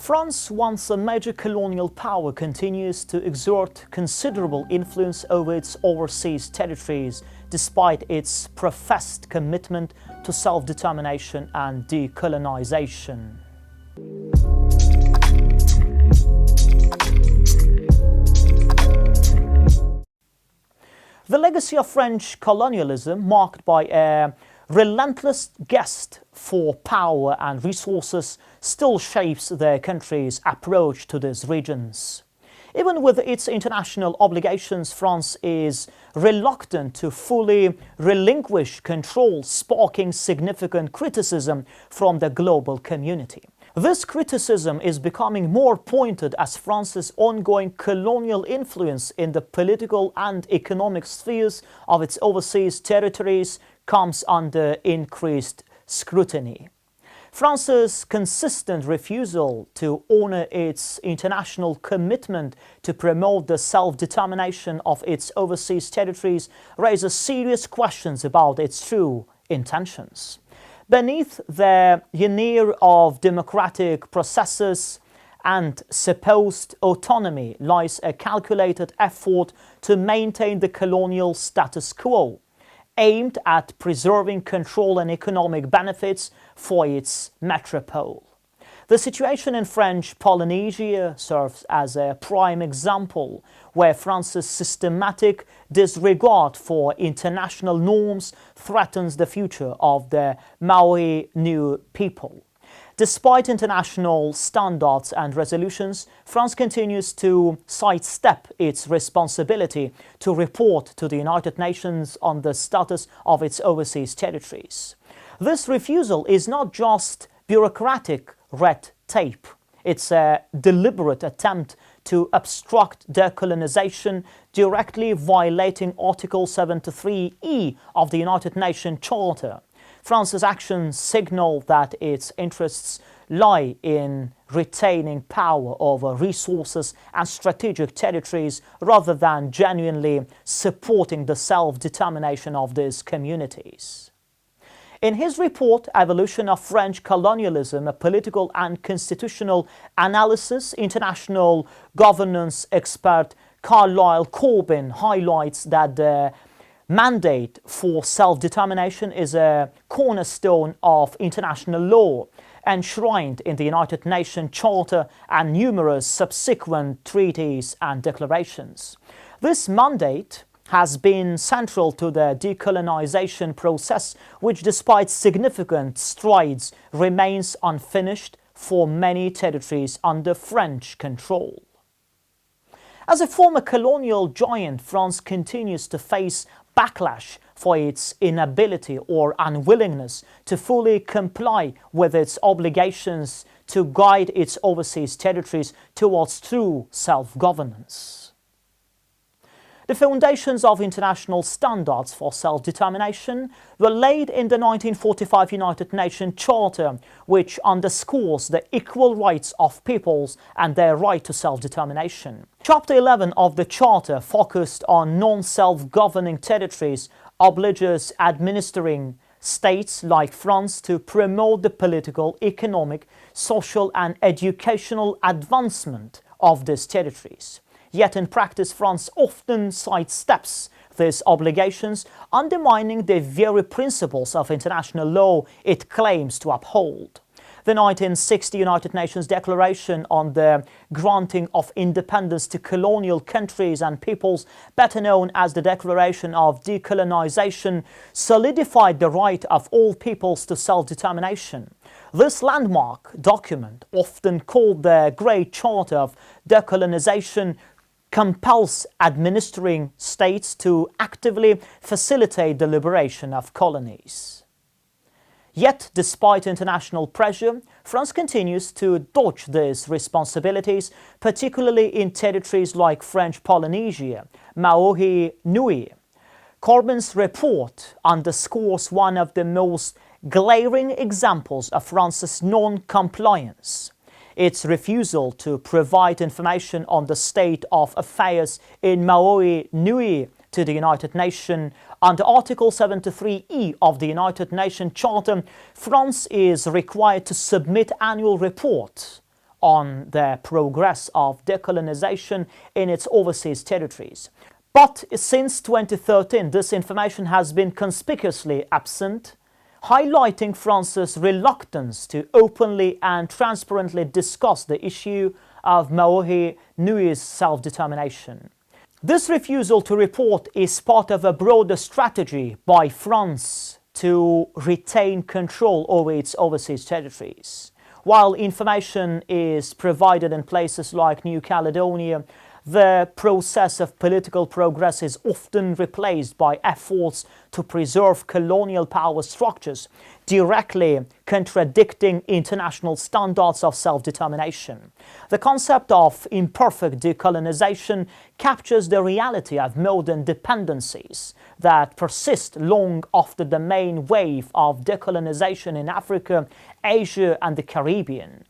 France, once a major colonial power, continues to exert considerable influence over its overseas territories, despite its professed commitment to self-determination and decolonization. The legacy of French colonialism, marked by a relentless quest for power and resources, still shapes their country's approach to these regions. Even with its international obligations, France is reluctant to fully relinquish control, sparking significant criticism from the global community. This criticism is becoming more pointed as France's ongoing colonial influence in the political and economic spheres of its overseas territories comes under increased scrutiny. France's consistent refusal to honor its international commitment to promote the self-determination of its overseas territories raises serious questions about its true intentions. Beneath the veneer of democratic processes and supposed autonomy lies a calculated effort to maintain the colonial status quo, aimed at preserving control and economic benefits for its metropole. The situation in French Polynesia serves as a prime example, where France's systematic disregard for international norms threatens the future of the Maori New people. Despite international standards and resolutions, France continues to sidestep its responsibility to report to the United Nations on the status of its overseas territories. This refusal is not just bureaucratic red tape. It's a deliberate attempt to obstruct decolonization, directly violating Article 73E of the United Nations Charter. France's actions signal that its interests lie in retaining power over resources and strategic territories rather than genuinely supporting the self-determination of these communities. In his report, Evolution of French Colonialism, a Political and Constitutional Analysis, international governance expert Carlyle Corbin highlights that the mandate for self-determination is a cornerstone of international law, enshrined in the United Nations Charter and numerous subsequent treaties and declarations. This mandate has been central to the decolonization process, which, despite significant strides, remains unfinished for many territories under French control. As a former colonial giant, France continues to face backlash for its inability or unwillingness to fully comply with its obligations to guide its overseas territories towards true self-governance. The foundations of international standards for self-determination were laid in the 1945 United Nations Charter, which underscores the equal rights of peoples and their right to self-determination. Chapter 11 of the Charter focused on non-self-governing territories, obliges administering states like France to promote the political, economic, social and educational advancement of these territories. Yet in practice, France often sidesteps these obligations, undermining the very principles of international law it claims to uphold. The 1960 United Nations Declaration on the Granting of Independence to Colonial Countries and Peoples, better known as the Declaration of Decolonization, solidified the right of all peoples to self-determination. This landmark document, often called the Great Charter of Decolonization, compels administering states to actively facilitate the liberation of colonies. Yet, despite international pressure, France continues to dodge these responsibilities, particularly in territories like French Polynesia, Maori Nui. Corbin's report underscores one of the most glaring examples of France's non-compliance: its refusal to provide information on the state of affairs in Maori Nui to the United Nations. Under Article 73E of the United Nations Charter, France is required to submit annual reports on the progress of decolonization in its overseas territories. But since 2013, this information has been conspicuously absent, highlighting France's reluctance to openly and transparently discuss the issue of Maori Nui's self-determination. This refusal to report is part of a broader strategy by France to retain control over its overseas territories. While information is provided in places like New Caledonia, the process of political progress is often replaced by efforts to preserve colonial power structures, directly contradicting international standards of self-determination. The concept of imperfect decolonization captures the reality of modern dependencies that persist long after the main wave of decolonization in Africa, Asia, and the Caribbean.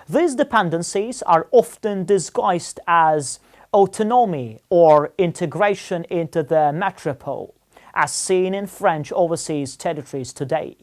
These dependencies are often disguised as autonomy or integration into the metropole, as seen in French overseas territories today.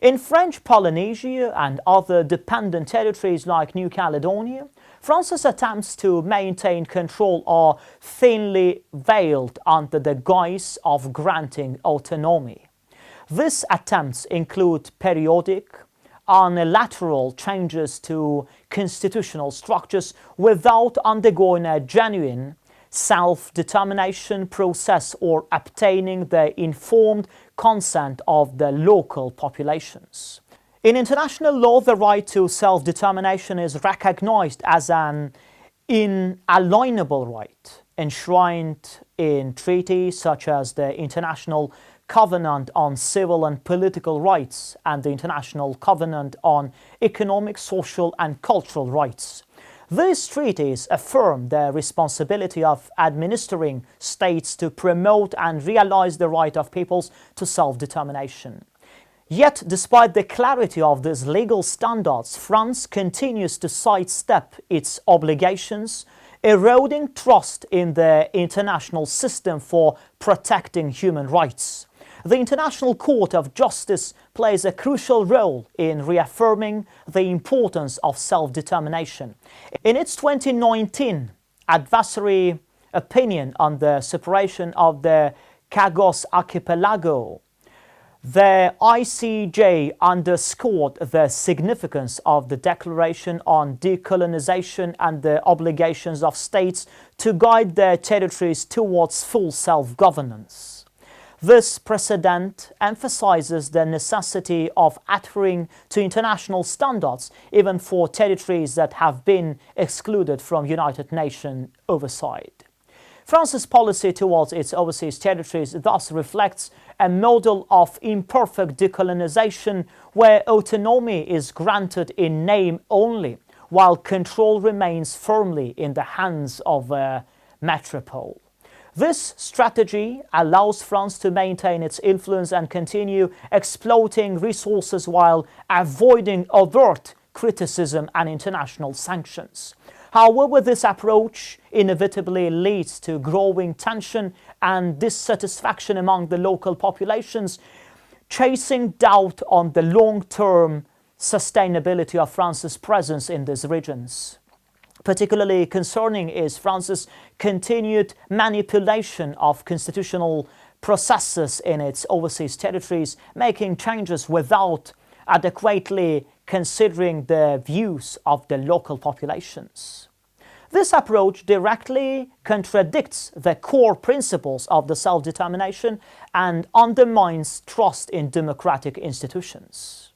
In French Polynesia and other dependent territories like New Caledonia, France's attempts to maintain control are thinly veiled under the guise of granting autonomy. These attempts include periodic, unilateral changes to constitutional structures without undergoing a genuine self-determination process or obtaining the informed consent of the local populations. In international law, the right to self-determination is recognized as an inalienable right, enshrined in treaties such as the International Covenant on Civil and Political Rights and the International Covenant on Economic, Social and Cultural Rights. These treaties affirm the responsibility of administering states to promote and realize the right of peoples to self-determination. Yet, despite the clarity of these legal standards, France continues to sidestep its obligations, eroding trust in the international system for protecting human rights. The International Court of Justice plays a crucial role in reaffirming the importance of self-determination. In its 2019 advisory opinion on the separation of the Chagos Archipelago, the ICJ underscored the significance of the Declaration on Decolonization and the obligations of states to guide their territories towards full self-governance. This precedent emphasizes the necessity of adhering to international standards even for territories that have been excluded from United Nations oversight. France's policy towards its overseas territories thus reflects a model of imperfect decolonization where autonomy is granted in name only, while control remains firmly in the hands of a metropole. This strategy allows France to maintain its influence and continue exploiting resources while avoiding overt criticism and international sanctions. However, this approach inevitably leads to growing tension and dissatisfaction among the local populations, chasing doubt on the long-term sustainability of France's presence in these regions. Particularly concerning is France's continued manipulation of constitutional processes in its overseas territories, making changes without adequately considering the views of the local populations. This approach directly contradicts the core principles of the self-determination and undermines trust in democratic institutions.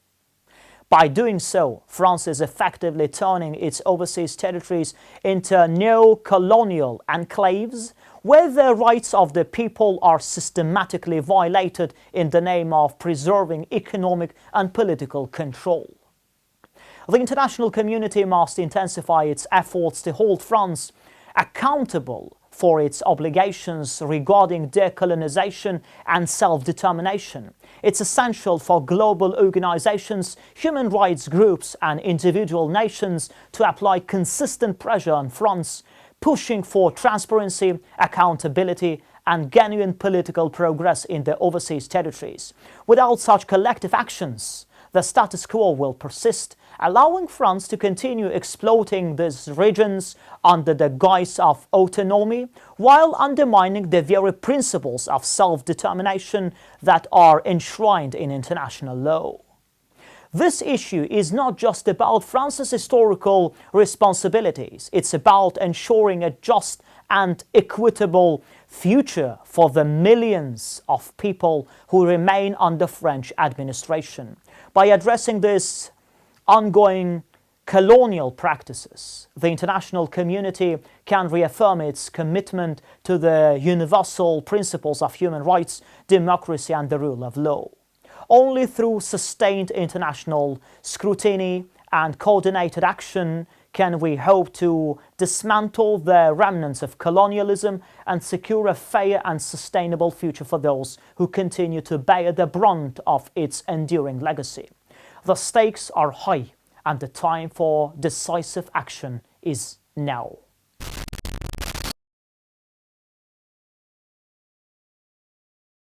By doing so, France is effectively turning its overseas territories into neo-colonial enclaves where the rights of the people are systematically violated in the name of preserving economic and political control. The international community must intensify its efforts to hold France accountable for its obligations regarding decolonization and self-determination. It's essential for global organizations, human rights groups, and individual nations to apply consistent pressure on France, pushing for transparency, accountability, and genuine political progress in the overseas territories. Without such collective actions, the status quo will persist, allowing France to continue exploiting these regions under the guise of autonomy, while undermining the very principles of self-determination that are enshrined in international law. This issue is not just about France's historical responsibilities, it's about ensuring a just and equitable future for the millions of people who remain under French administration. By addressing these ongoing colonial practices, the international community can reaffirm its commitment to the universal principles of human rights, democracy, and the rule of law. Only through sustained international scrutiny and coordinated action can we hope to dismantle the remnants of colonialism and secure a fair and sustainable future for those who continue to bear the brunt of its enduring legacy. The stakes are high, and the time for decisive action is now.